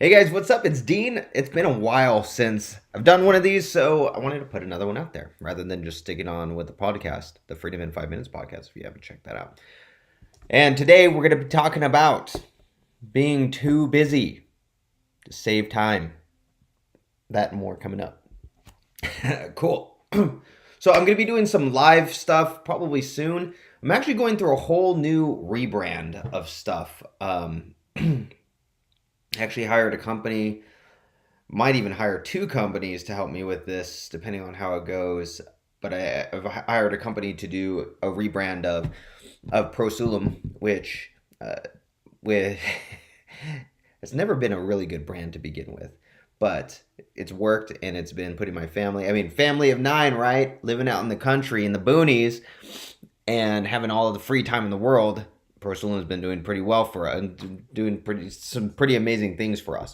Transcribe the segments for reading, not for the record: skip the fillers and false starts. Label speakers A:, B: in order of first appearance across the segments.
A: Hey guys, what's up? It's Dean. It's been a while since I've done one of these, so I wanted to put another one out there rather than just sticking on with the podcast, the Freedom in 5 Minutes podcast, if you haven't checked that out. And today we're going to be talking about being too busy to save time. That and more coming up. Cool. So I'm going to be doing some live stuff probably soon. I'm actually going through a whole new rebrand of stuff. Actually hired a company, might even hire two companies to help me with this, depending on how it goes. But I've hired a company to do a rebrand of Prosulum, which with it's never been a really good brand to begin with, but it's worked and it's been putting my family. I mean, family of 9, right? Living out in the country in the boonies and having all of the free time in the world. Prosulum has been doing pretty well for us, doing some pretty amazing things for us.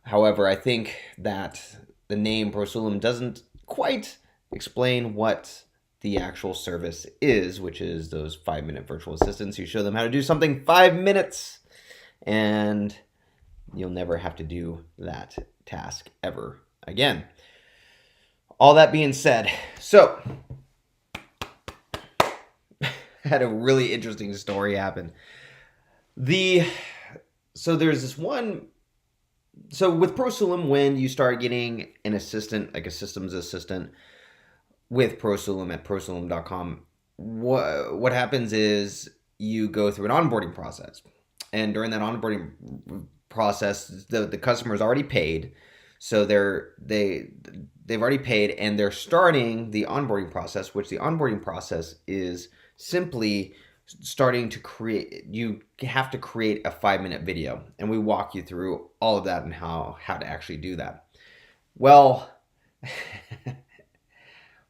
A: However, I think that the name Prosulum doesn't quite explain what the actual service is, which is those 5-minute virtual assistants. You show them how to do something 5 minutes, and you'll never have to do that task ever again. All that being said, so had a really interesting story happen. So there's this one. So with Prosulum, when you start getting an assistant, like a systems assistant with Prosulum at prosulum.com, what happens is you go through an onboarding process. And during that onboarding process, the customer's already paid. So they've already paid and they're starting the onboarding process, which the onboarding process is simply starting to create. You have to create a 5-minute video, and we walk you through all of that and how to actually do that. Well,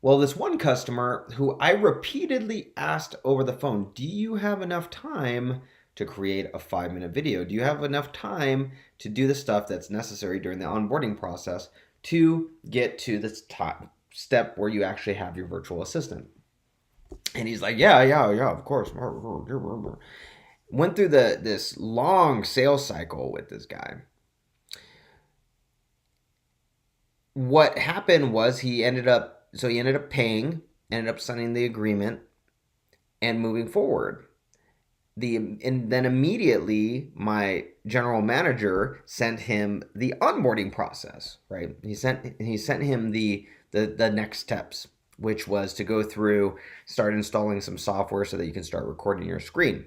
A: this one customer who I repeatedly asked over the phone, do you have enough time to create a 5-minute video? Do you have enough time to do the stuff that's necessary during the onboarding process to get to this top step where you actually have your virtual assistant? And he's like, yeah, of course. Went through this long sales cycle with this guy. What happened was he ended up paying, ended up signing the agreement, and moving forward. And then immediately my general manager sent him the onboarding process, right? He sent him the next steps, which was to go through, start installing some software so that you can start recording your screen.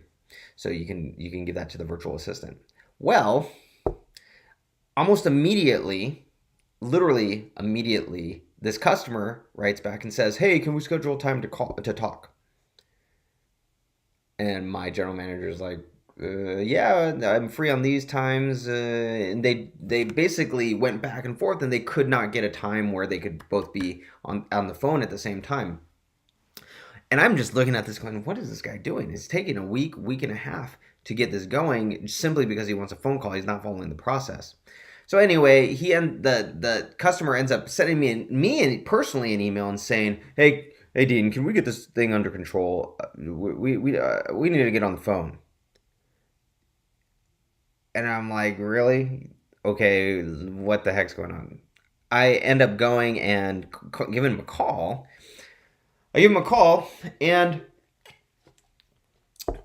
A: So you can give that to the virtual assistant. Well, almost immediately, literally immediately, this customer writes back and says, "Hey, can we schedule time to talk?" And my general manager is like, yeah, I'm free on these times. And they basically went back and forth, and they could not get a time where they could both be on the phone at the same time. And I'm just looking at this going, what is this guy doing? It's taking a week and a half to get this going simply because he wants a phone call. He's not following the process. So anyway, the customer ends up sending me personally an email and saying, hey Dean, can we get this thing under control? We need to get on the phone. And I'm like, really? Okay, what the heck's going on? I end up going and giving him a call. I give him a call, and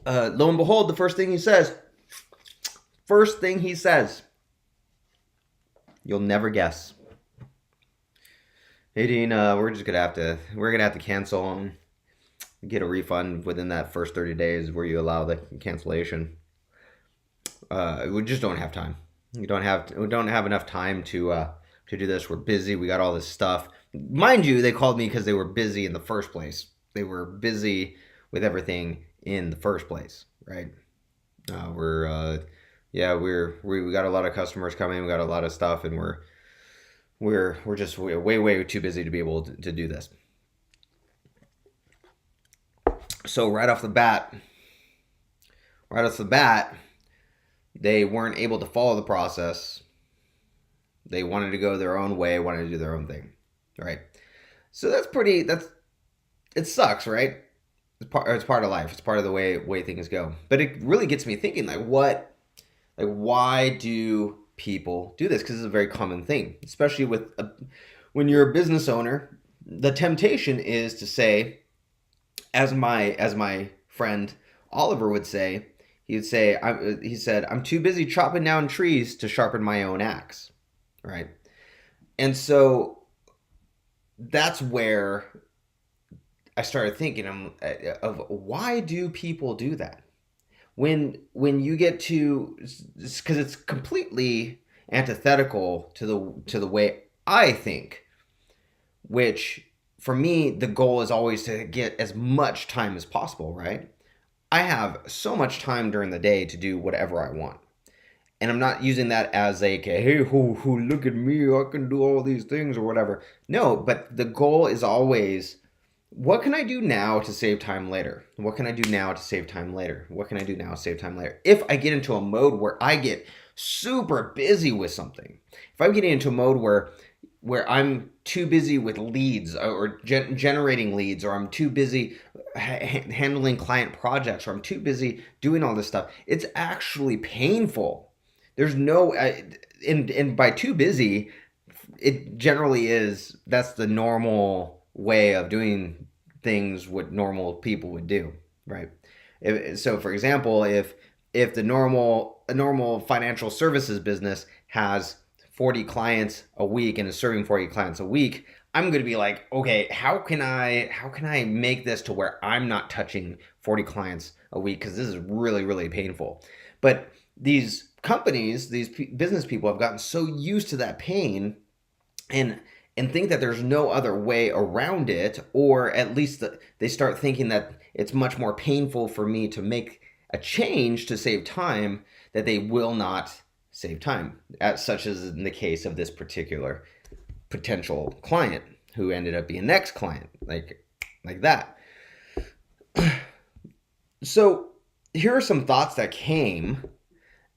A: lo and behold, the first thing he says, you'll never guess. Hey Dean, we're gonna have to cancel and get a refund within that first 30 days where you allow the cancellation. We just don't have time. We don't have enough time to do this. We're busy. We got all this stuff. Mind you, they called me because they were busy in the first place. They were busy with everything in the first place, right? We got a lot of customers coming. We got a lot of stuff, and we're just way too busy to be able to do this. So right off the bat, they weren't able to follow the process. They wanted to go their own way, wanted to do their own thing, right? So it sucks, right? It's part of life. It's part of the way things go. But it really gets me thinking, why do people do this because it's a very common thing, especially when you're a business owner. The temptation is to say, as my friend Oliver would say, he said, I'm too busy chopping down trees to sharpen my own axe, right? And so that's where I started thinking of why do people do that? When you get to, because it's completely antithetical to the way I think, which for me the goal is always to get as much time as possible, right? I have so much time during the day to do whatever I want. And I'm not using that as a, hey, who, look at me, I can do all these things or whatever. No, but the goal is always, what can I do now to save time later? What can I do now to save time later? What can I do now to save time later? If I get into a mode where I get super busy with something, if I'm getting into a mode where I'm too busy with leads or generating leads, or I'm too busy handling client projects, or I'm too busy doing all this stuff, it's actually painful. There's no, and by too busy, it generally is, that's the normal way of doing things what normal people would do, right? So for example, if a normal financial services business has 40 clients a week and is serving 40 clients a week, I'm going to be like, okay, how can I make this to where I'm not touching 40 clients a week, because this is really, really painful. But these companies, these business people have gotten so used to that pain and think that there's no other way around it, or at least they start thinking that it's much more painful for me to make a change to save time, that they will not save time, such as in the case of this particular potential client who ended up being next client, like that. So here are some thoughts that came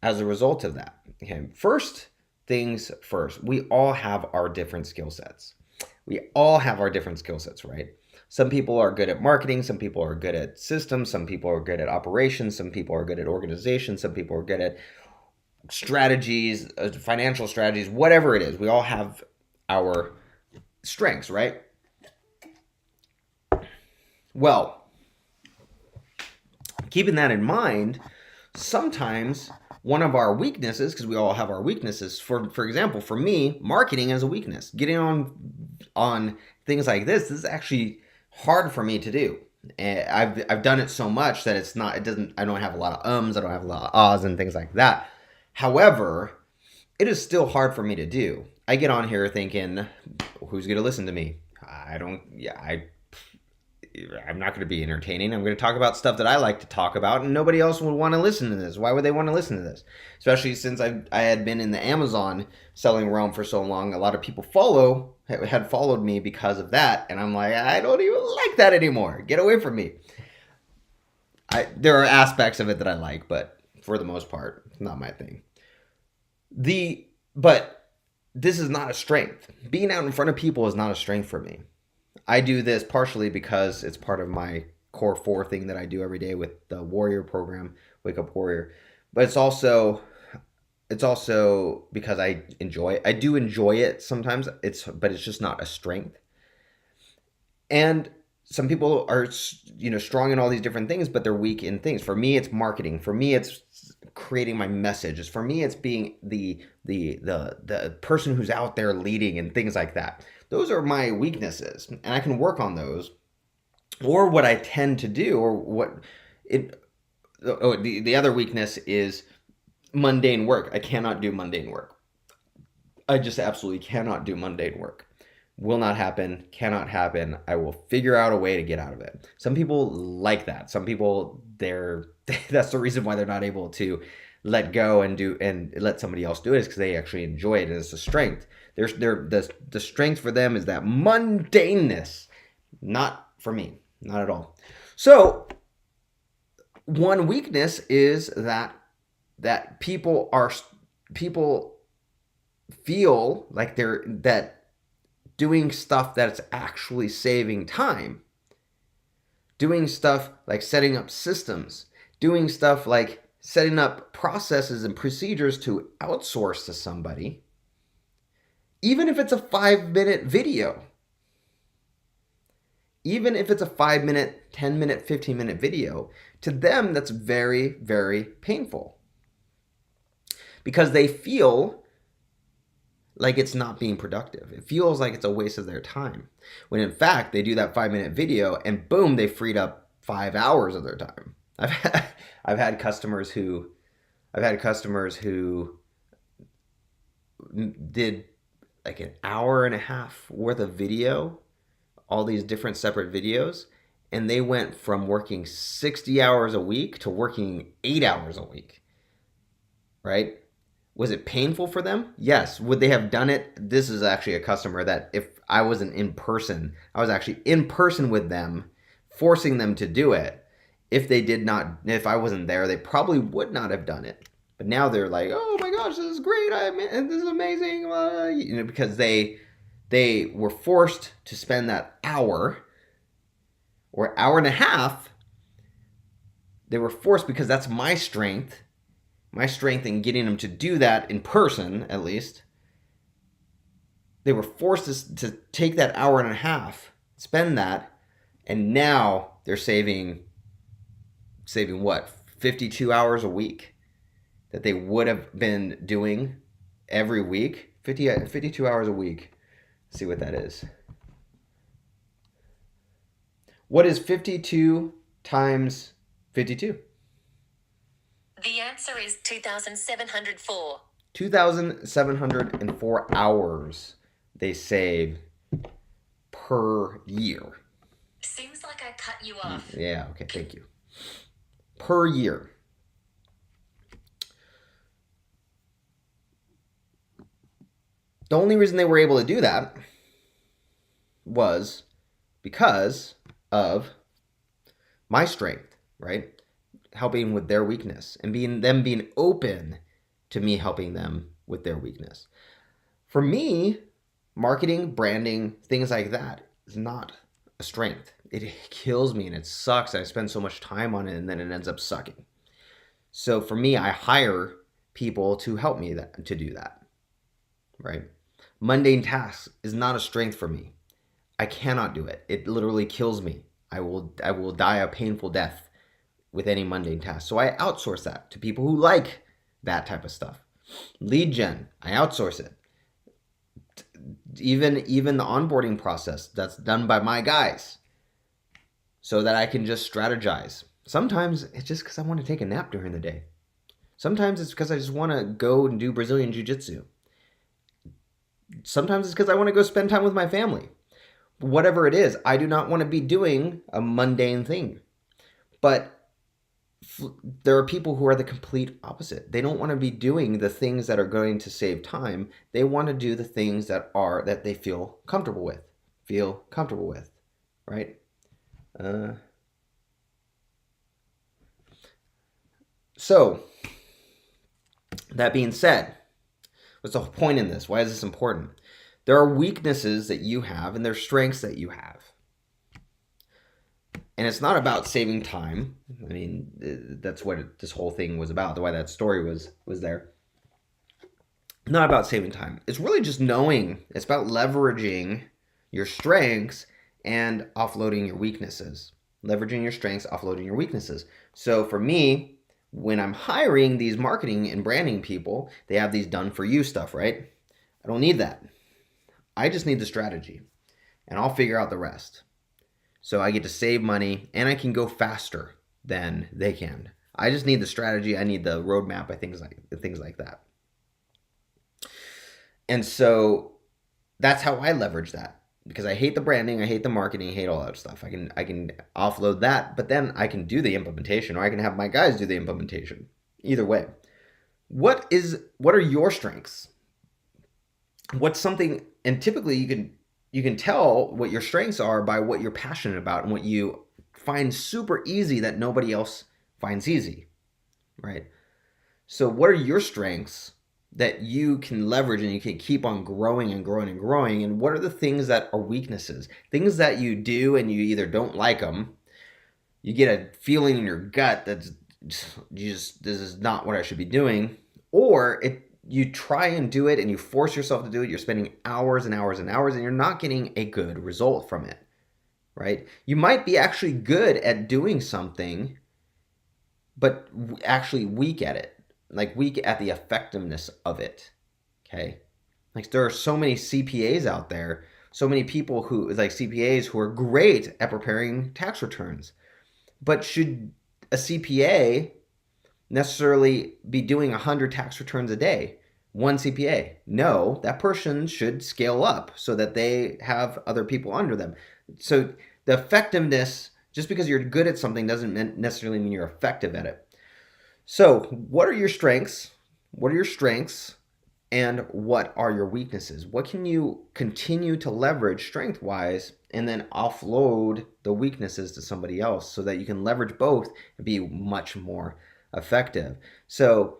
A: as a result of that. Okay, first things first, we all have our different skill sets. Right? Some people are good at marketing, some people are good at systems, some people are good at operations, some people are good at organization, some people are good at strategies, financial strategies, whatever it is. We all have our strengths, right? Well, keeping that in mind, sometimes one of our weaknesses, because we all have our weaknesses, for example, for me, marketing is a weakness. Getting on things like this is actually hard for me to do. And I've done it so much that I don't have a lot of ums, I don't have a lot of ahs and things like that. However, it is still hard for me to do. I get on here thinking, who's going to listen to me? I'm not going to be entertaining. I'm going to talk about stuff that I like to talk about, and nobody else would want to listen to this. Why would they want to listen to this? Especially since I had been in the Amazon selling realm for so long. A lot of people had followed me because of that, and I'm like, I don't even like that anymore. Get away from me. There are aspects of it that I like, but for the most part, it's not my thing. But this is not a strength. Being out in front of people is not a strength for me. I do this partially because it's part of my core 4 thing that I do every day with the Warrior program, Wake Up Warrior. But it's also because I enjoy it. I do enjoy it sometimes. But it's just not a strength. And some people are, strong in all these different things, but they're weak in things. For me, it's marketing. For me, it's creating my messages. For me, it's being the person who's out there leading and things like that. Those are my weaknesses, and I can work on those. Or what I tend to do, the other weakness is mundane work. I cannot do mundane work. I just absolutely cannot do mundane work. Will not happen, cannot happen. I will figure out a way to get out of it. Some people like that. Some people, that's the reason why they're not able to let go and let somebody else do it, is because they actually enjoy it, and it's a strength. The strength for them is that mundaneness. Not for me, not at all. So one weakness is that people feel like that doing stuff that's actually saving time, doing stuff like setting up systems, doing stuff like setting up processes and procedures to outsource to somebody, even if it's a 5-minute video, even if it's a 5-minute, 10-minute, 15-minute video, to them, that's very, very painful because they feel like it's not being productive. It feels like it's a waste of their time. When in fact, they do that 5-minute video and boom, they freed up 5 hours of their time. I've had customers who did like an hour and a half worth of video, all these different separate videos, and they went from working 60 hours a week to working 8 hours a week, right? Was it painful for them? Yes. Would they have done it? This is actually a customer that if I wasn't in person, I was actually in person with them, forcing them to do it. If I wasn't there, they probably would not have done it. But now they're like, oh my gosh, this is great. This is amazing. Because they were forced to spend that hour or hour and a half. They were forced because that's my strength in getting them to do that in person, at least. They were forced to take that hour and a half, spend that, and now they're saving what, 52 hours a week that they would have been doing every week. 52 hours a week. Let's see what that is. What is 52 times 52?
B: The answer is 2,704.
A: 2,704 hours they save per year.
B: Seems like I cut you off.
A: Yeah, okay, thank you. Per year. The only reason they were able to do that was because of my strength, right? Helping with their weakness and being open to me helping them with their weakness. For me, marketing, branding, things like that is not a strength. It kills me and it sucks. I spend so much time on it and then it ends up sucking. So for me, I hire people to help me to do that, right? Mundane tasks is not a strength for me. I cannot do it. It literally kills me. I will die a painful death with any mundane task. So I outsource that to people who like that type of stuff. Lead gen, I outsource it. Even the onboarding process, that's done by my guys so that I can just strategize. Sometimes it's just because I want to take a nap during the day. Sometimes it's because I just want to go and do Brazilian Jiu-Jitsu. Sometimes it's because I want to go spend time with my family. Whatever it is, I do not want to be doing a mundane thing. But there are people who are the complete opposite. They don't want to be doing the things that are going to save time. They want to do the things that they feel comfortable with. Right? So, that being said, what's the whole point in this? Why is this important? There are weaknesses that you have and there are strengths that you have. And it's not about saving time. I mean, that's what this whole thing was about. The why that story was there. Not about saving time. It's really just knowing. It's about leveraging your strengths and offloading your weaknesses. Leveraging your strengths, offloading your weaknesses. So for me, when I'm hiring these marketing and branding people, they have these done for you stuff, right? I don't need that. I just need the strategy. And I'll figure out the rest. So I get to save money and I can go faster than they can. I just need the strategy. I need the roadmap. Things like that. And so that's how I leverage that because I hate the branding. I hate the marketing. I hate all that stuff. I can offload that, but then I can do the implementation or I can have my guys do the implementation. Either way, what are your strengths? What's something, and typically you can tell what your strengths are by what you're passionate about and what you find super easy that nobody else finds easy, right? So what are your strengths that you can leverage and you can keep on growing and growing and growing? And what are the things that are weaknesses? Things that you do and you either don't like them, you get a feeling in your gut that's this is not what I should be doing, or you try and do it and you force yourself to do it, you're spending hours and hours and hours and you're not getting a good result from it, right? You might be actually good at doing something, but actually weak at it, like weak at the effectiveness of it, okay? Like there are so many CPAs out there, so many people who like CPAs who are great at preparing tax returns. But should a CPA necessarily be doing 100 tax returns a day? One CPA? No, that person should scale up so that they have other people under them. So the effectiveness, just because you're good at something doesn't necessarily mean you're effective at it. So what are your strengths? What are your strengths? And what are your weaknesses? What can you continue to leverage strength-wise and then offload the weaknesses to somebody else so that you can leverage both and be much more effective? So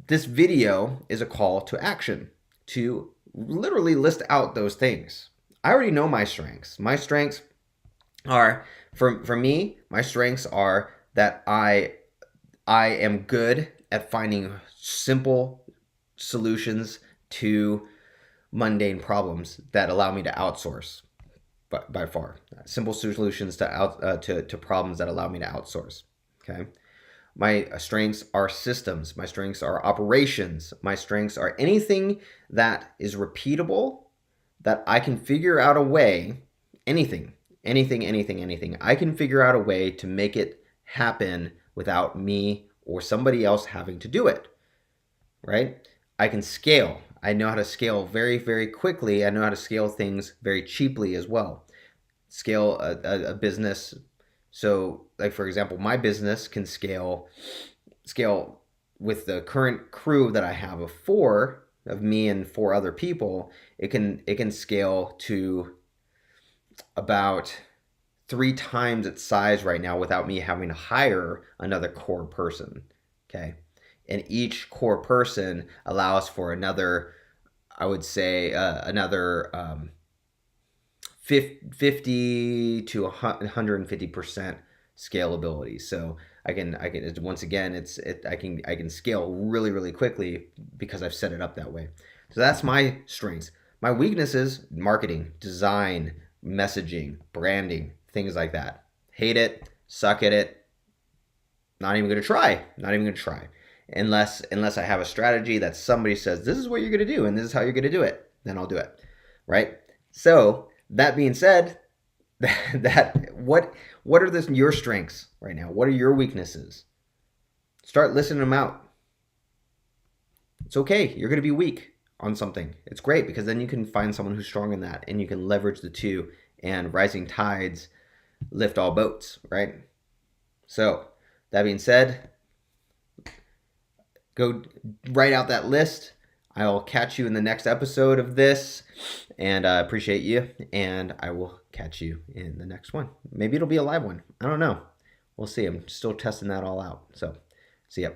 A: this video is a call to action to literally list out those things. I already know my strengths. My strengths are, for me, my strengths are that I am good at finding simple solutions to mundane problems that allow me to outsource. But by far, simple solutions to problems that allow me to outsource. Okay, my strengths are systems. My strengths are operations. My strengths are anything that is repeatable, that I can figure out a way. Anything. I can figure out a way to make it happen without me or somebody else having to do it. Right? I can scale. I know how to scale very, very quickly. I know how to scale things very cheaply as well. Scale a business. So, like for example, my business can scale with the current crew that I have of 4 of me and 4 other people. It can scale to about 3 times its size right now without me having to hire another core person. Okay. And each core person allows for another, I would say, another 50 to 150% scalability. So I can once again, I can scale really, really quickly because I've set it up that way. So that's my strengths. My weaknesses: marketing, design, messaging, branding, things like that. Hate it, suck at it. Not even going to try. Unless I have a strategy that somebody says this is what you're going to do and this is how you're going to do it, then I'll do it, right? So that being said, what are your strengths right now? What are your weaknesses? Start listing them out. It's okay. You're going to be weak on something. It's great because then you can find someone who's strong in that and you can leverage the two, and rising tides lift all boats, right? So that being said, go write out that list. I'll catch you in the next episode of this, and I appreciate you, and I will catch you in the next one. Maybe it'll be a live one. I don't know. We'll see. I'm still testing that all out. So, see ya.